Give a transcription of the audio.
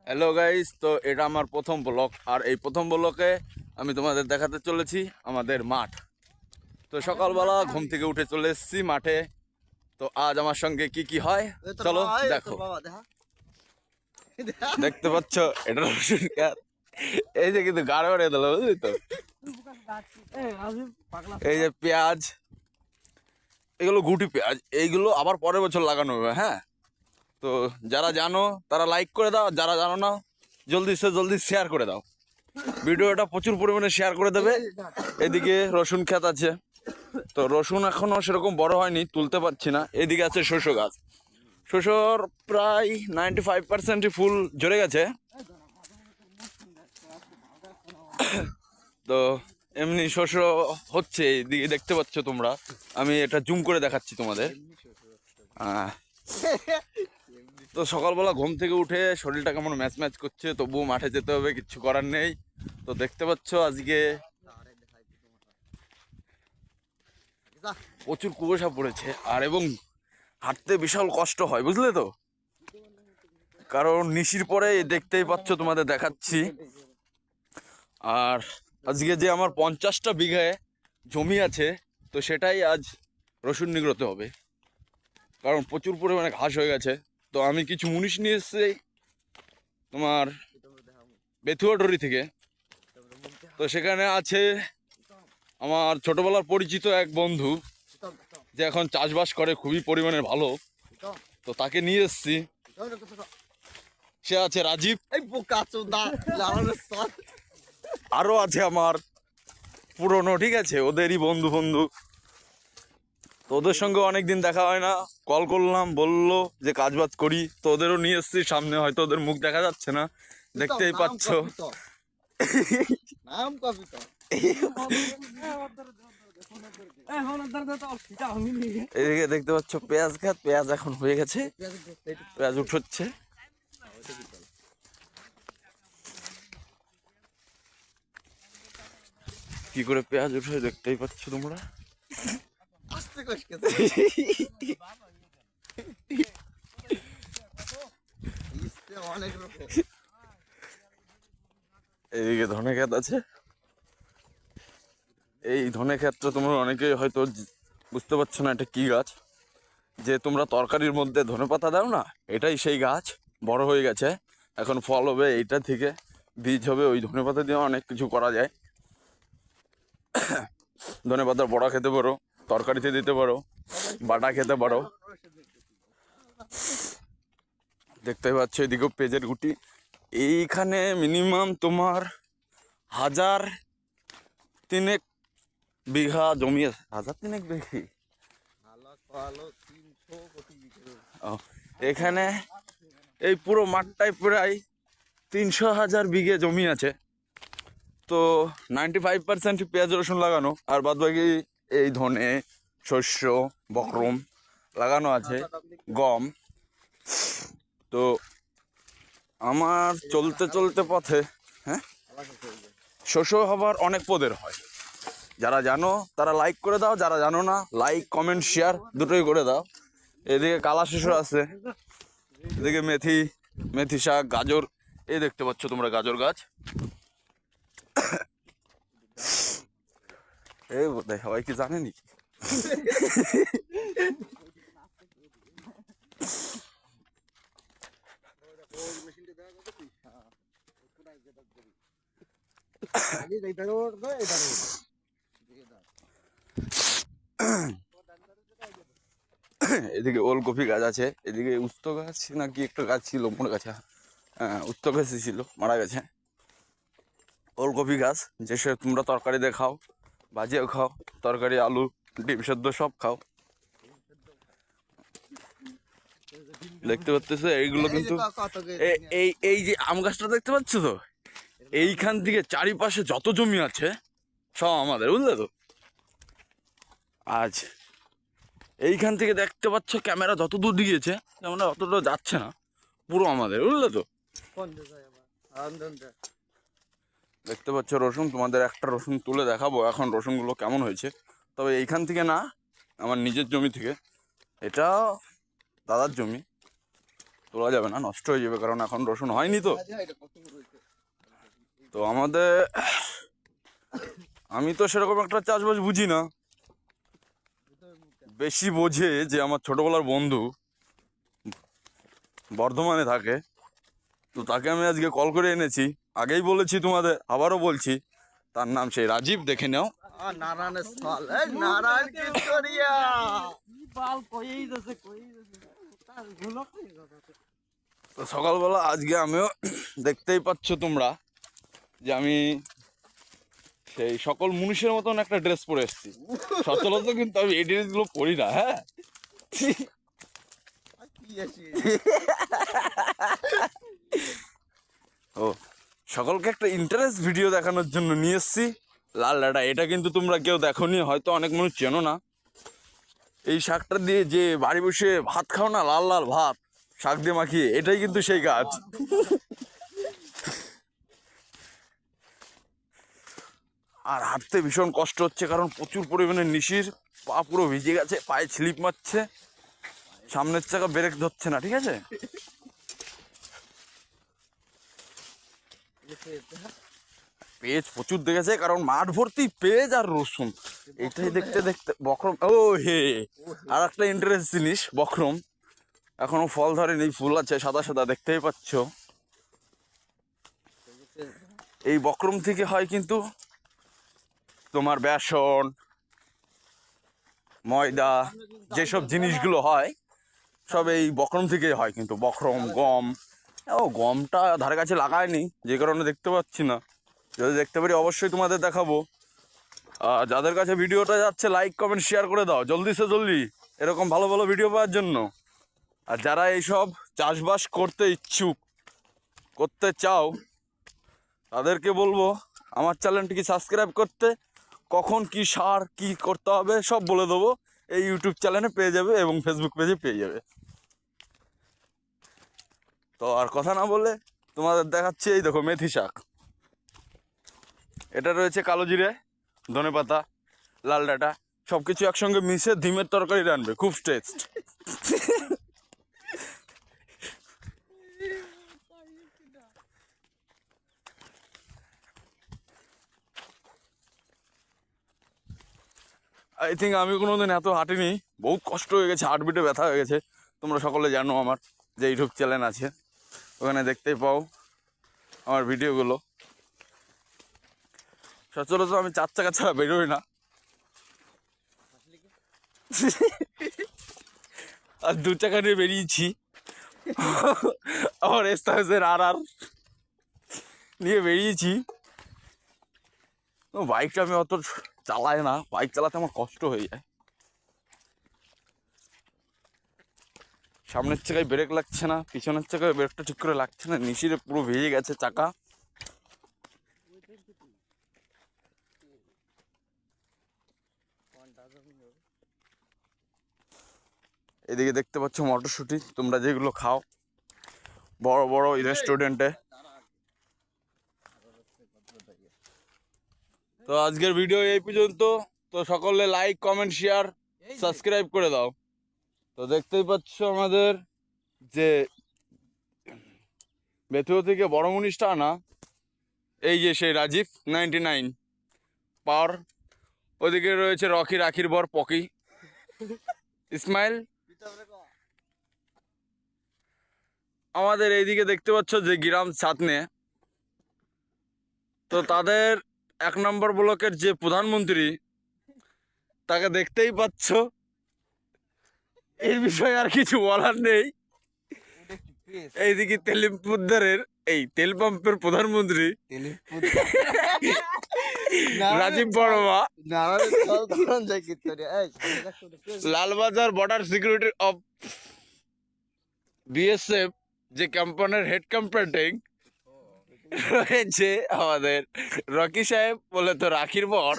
Hello guys, তো এটা আমার প্রথম ব্লগ। আর এই প্রথম ব্লগে আমি তোমাদের দেখাতে চলেছি আমাদের মাঠ। তো সকালবেলা ঘুম থেকে উঠে চলে এসেছি মাঠে। তো আজ আমার সঙ্গে কি কি হয় চলো দেখো। দেখতে পাচ্ছ এটা রসুন গাছ। এই যে কিন্তু গাড় বেড়ে দিল, বুঝলি তো। এই যে পেঁয়াজ, এগুলো গুটি পেঁয়াজ, এইগুলো আবার পরের বছর লাগানো হবে। হ্যাঁ, তো যারা জানো তারা লাইক করে দাও, যারা জানো না জলদি সে জলদি শেয়ার করে দাও। ভিডিওটা প্রচুর পরিমাণে শেয়ার করে দেবে। এদিকে রসুন ক্ষেত আছে, তো রসুন এখনো সেরকম বড় হয়নি, তুলতে পারছি না। এদিকে আছে শস্য গাছ, শস্যর প্রায় 95% ফুল ঝরে গেছে। তো এমনি শস্য হচ্ছে, এইদিকে দেখতে পাচ্ছ তোমরা। আমি এটা জুম করে দেখাচ্ছি তোমাদের। তো সকালবেলা ঘুম থেকে উঠে শরীরটা কেমন ম্যাচ ম্যাচ করছে, তবুও মাঠে যেতে হবে, কিচ্ছু করার নেই। তো দেখতে পাচ্ছ আজকে প্রচুর কুয়াশা পড়েছে, আর এবং হাঁটতে বিশাল কষ্ট হয়, বুঝলে তো। কারণ নিশির পরে দেখতেই পাচ্ছ, তোমাদের দেখাচ্ছি। আর আজকে যে আমার 50টা বিঘায় জমি আছে, তো সেটাই আজ রসুন নিগ্রতে হবে। কারণ প্রচুর পরিমাণে ঘাস হয়ে গেছে। তো আমি কিছু মুনিশ নিয়ে এসেছি তোমার বেথুয়াডরি থেকে। তো সেখানে আছে আমার ছোটবেলার পরিচিত এক বন্ধু, যে এখন চাষবাস করে খুবই পরিমাণে ভালো। তো তাকে নিয়ে এসেছি। সে আছে রাজীব, আরো আছে আমার পুরনো, ঠিক আছে, ওদেরই বন্ধু বন্ধু। তো ওদের সঙ্গে অনেকদিন দেখা হয় না, কল করলাম, বললো যে কাজ বাজ করি। তো ওদেরও নিয়ে এসেছি সামনে, হয়তো ওদের মুখ দেখা যাচ্ছে না, দেখতেই পাচ্ছ। এদিকে দেখতে পাচ্ছ পেঁয়াজ খাত, পেঁয়াজ এখন হয়ে গেছে, পেঁয়াজ উঠছে। কি করে পেঁয়াজ উঠে দেখতেই পাচ্ছ তোমরা। এইদিকে ধনে ক্ষেত আছে। এই ধনে ক্ষেতটা তোমরা অনেকেই হয়তো বুঝতে পারছো না এটা কি গাছ। যে তোমরা তরকারির মধ্যে ধনে পাতা দাও না, এটাই সেই গাছ। বড় হয়ে গেছে, এখন ফল হবে এইটা থেকে, বীজ হবে। ওই ধনে পাতা দিয়ে অনেক কিছু করা যায়। ধনে পাতার বড়া খেতে পারো, তরকারিতে দিতে পারো, বাটা খেতে পারো। দেখতে পাচ্ছ এদিকেও পেঁয়াজের গুটি। এইখানে মিনিমাম তোমার 1003 বিঘা জমি আছে। 1003 বেশি। এখানে এই পুরো মাঠটায় প্রায় 300,000 বিঘে জমি আছে। তো 95% পেঁয়াজ রসুন লাগানো, আর বাদ বাকি এই ধনে, শস্য, বকরম লাগানো আছে, গম। তো আমার চলতে চলতে পথে, হ্যাঁ, শস্য হবার অনেক পদের হয়। যারা জানো তারা লাইক করে দাও, যারা জানো না লাইক কমেন্ট শেয়ার দুটোই করে দাও। এদিকে কালা শস্য আছে, এদিকে মেথি, মেথি শাক, গাজর। এই দেখতে পাচ্ছ তোমরা গাজর গাছ। এই বোধহয় সবাই কি জানে নাকি। এদিকে ওলকপি গাছ আছে, এদিকে উস্ত গাছ নাকি একটা গাছ ছিল মনে গাছে, হ্যাঁ উস্ত গাছই ছিল, মারা গেছে। ওলকপি গাছ, যে সে তোমরা তরকারি দিয়ে খাও, ভাজিও খাও, তরকারি, আলু, ডিম সেদ্ধ সব খাও। দেখতে পাচ্ছ এইগুলো কিন্তু এই এই যে আম গাছটা দেখতে পাচ্ছ তো, এইখান থেকে চারিপাশে যত জমি আছে সব আমাদের, বুঝলে তো। আজ এইখান থেকে দেখতে পাচ্ছ ক্যামেরা যত দূর দিয়েছে, ক্যামেরা অতটা যাচ্ছে না, পুরো আমাদের, বুঝলে তো। দেখতে পাচ্ছ রসুন, তোমাদের একটা রসুন তুলে দেখাবো এখন রসুনগুলো কেমন হয়েছে। তবে এইখান থেকে না, আমার নিজের জমি থেকে। এটা দাদার জমি। তোলা যাবে না, নষ্ট হয়ে যাবে, কারণ এখন রসুন হয়নি তো। তো আমাদের, আমি তো সেরকম একটা চাষবাস বুঝি না, বেশি বোঝে যে আমার ছোটবেলার বন্ধু বর্ধমানে থাকে, তো তাকে আমি আজকে কল করে এনেছি। আগেই বলেছি তোমাদের, আবারও বলছি, তার নাম সেই রাজীব, দেখে নাও। নারায়ণের স্থল, এই নারায়ণ কিশোরিয়া তো সকালবেলা আজকে আমিও দেখতেই পাচ্ছ তোমরা যে আমি সেই সকল মুনিশের মতন একটা ড্রেস পরে এসেছি। সচরাচর কিন্তু আমি এই ড্রেসগুলো পরি না। হ্যাঁ, ও সকলকে একটা ইন্টারেস্ট ভিডিও দেখানোর জন্য নিয়ে এসেছি। লাল ডাঁটা, এটা কিন্তু তোমরা কেউ দেখোনি, হয়তো অনেক মানুষ চেনো না। এই শাকটা দিয়ে যে বাড়ি বসে ভাত খাও না, লাল লাল ভাত শাক দিয়ে মাখিয়ে, এটাই কিন্তু সেই গাছ। আর হাঁটতে ভীষণ কষ্ট হচ্ছে, কারণ প্রচুর পরিমাণে নিশির, পা পুরো ভিজে গেছে, পায়ে স্লিপ মারছে, সামনের চাকা ব্রেক ধরছে না, ঠিক আছে। পেঁয়াজ প্রচুর দেখেছে, কারণ মাঠ ভর্তি পেঁয়াজ আর রসুন। এটাই দেখতে দেখতে বক্রম, ও হে, আর একটা ইন্টারেস্ট জিনিস, বক্রম এখনো ফল ধরেনি, ফুল আছে সাদা সাদা, দেখতেই পাচ্ছ। এই বক্রম থেকে হয় কিন্তু তোমার বেসন, ময়দা, যেসব জিনিসগুলো হয় সব এই বক্রম থেকেই হয়। কিন্তু বক্রম, গম, ও গমটা ধারে কাছে লাগায়নি, যে কারণে দেখতে পাচ্ছি না। যদি দেখতে পারি অবশ্যই তোমাদের দেখাবো। যাদের কাছে ভিডিওটা যাচ্ছে, লাইক কমেন্ট শেয়ার করে দাও জলদি সে জলদি, এরকম ভালো ভালো ভিডিও পাওয়ার জন্য। আর যারা এইসব চাষবাস করতে ইচ্ছুক, করতে চাও, তাদেরকে বলবো আমার চ্যানেলটিকে সাবস্ক্রাইব করতে। কখন কি সার কি করতে হবে সব বলে দেবো, এই ইউটিউব চ্যানেলে পেয়ে যাবে এবং ফেসবুক পেজে পেয়ে যাবে। তো আর কথা না বলে তোমাদের দেখাচ্ছি, এই দেখো মেথি শাক। এটা রয়েছে কালো জিরে, ধনেপাতা, লাল ডাঁটা, সব কিছু একসঙ্গে মিশে ডিমের তরকারি রানবে, খুব টেস্ট। আই থিঙ্ক আমি কোনোদিন এত হাঁটিনি, বহুত কষ্ট হয়ে গেছে, হার্টবিটে ব্যথা হয়ে গেছে। তোমরা সকলে জানো আমার যে ইউটিউব চ্যানেল আছে, ওখানে দেখতেই পাও আমার ভিডিওগুলো। সচরাচর আমি 4 চাকা ছাড়া বেরোই না। আর 2 চাকা নিয়ে বেরিয়েছি, আমার এস্তাসের আর নিয়ে বেরিয়েছি। বাইকটা আমি অত চালাই না, বাইক চালাতে আমার কষ্ট হয়ে যায়। সামনের চাকায় ব্রেক লাগছে না, পিছনের চাকায় ব্রেকটা ঠিক করে লাগছে না, নিশিরে পুরো ভেজে গেছে চাকা। এদিকে দেখতে পাচ্ছ মটরশুঁটি, তোমরা যেগুলো খাও বড় বড় রেস্টুরেন্টে। তো আজকের ভিডিও এই পর্যন্ত। তো সকলে লাইক কমেন্ট শেয়ার সাবস্ক্রাইব করে দাও। তো দেখতেই পাচ্ছ আমাদের যে বেথুয়া থেকে বড় মুনিশটা আনা, এই যে সেই রাজীব 99 পাওয়ার। ওদিকে রয়েছে রকি, রাখির বর পকি, ইসমাইল। আমাদের এইদিকে দেখতে পাচ্ছ যে গ্রাম ছাতনে, তো তাদের 1 নম্বর ব্লকের যে প্রধানমন্ত্রী, তাকে দেখতেই পাচ্ছ। এই বিষয়ে আর কিছু বলার নেই। এইদিকে তেলিপুদ্দারের এই তেল পাম্পের প্রধানমন্ত্রী Rajiv Verma, Lalbazar border security of BSF যে কোম্পানির হেড কম্পার্টিং রয়েছে আমাদের রকি সাহেব, বলে তো রাখির বর।